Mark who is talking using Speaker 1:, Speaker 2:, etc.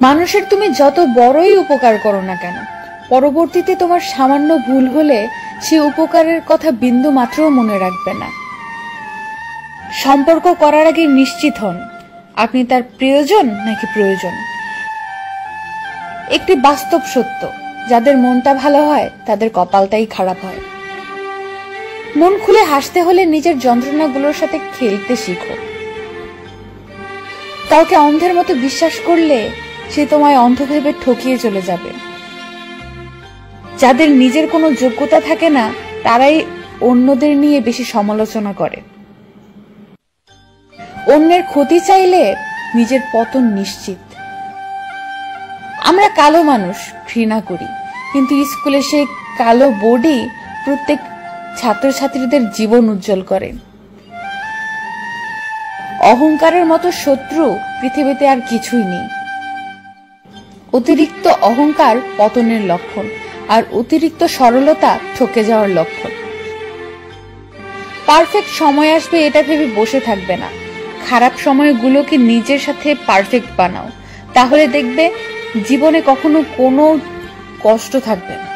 Speaker 1: মানুষের তুমি যত বড়ই উপকার করো না কেন, পরবর্তীতে তোমার সামান্য ভুল হলে সে উপকারের কথা বিন্দু মাত্রও মনে রাখবে না। সম্পর্ক করার আগে নিশ্চিত হন আপনি তার প্রিয়জন নাকি প্রয়োজন। একটি বাস্তব সত্য, যাদের মনটা ভালো হয় তাদের কপালটাই খারাপ হয়। মন খুলে হাসতে হলে নিজের যন্ত্রণাগুলোর সাথে খেলতে শিখো। কাউকে অন্ধের মতো বিশ্বাস করলে সে তোমায় অন্ধ ভেবে ঠকিয়ে চলে যাবে। যাদের নিজের কোনো যোগ্যতা থাকে না তারাই অন্যদের নিয়ে বেশি সমালোচনা করে। অন্যের ক্ষতি চাইলে নিজের পতন নিশ্চিত। আমরা কালো মানুষ ঘৃণা করি, কিন্তু স্কুলে সেই কালো বোর্ডই প্রত্যেক ছাত্রছাত্রীদের জীবন উজ্জ্বল করে। অহংকারের মতো শত্রু পৃথিবীতে আর কিছুই নেই। অতিরিক্ত অহংকার পতনের লক্ষণ, আর অতিরিক্ত সরলতা ঠকে যাওয়ার লক্ষণ। পারফেক্ট সময় আসবে এটা ভেবে বসে থাকবে না, খারাপ সময়গুলোকে নিজের সাথে পারফেক্ট বানাও, তাহলে দেখবে জীবনে কখনো কোনো কষ্ট থাকবে না।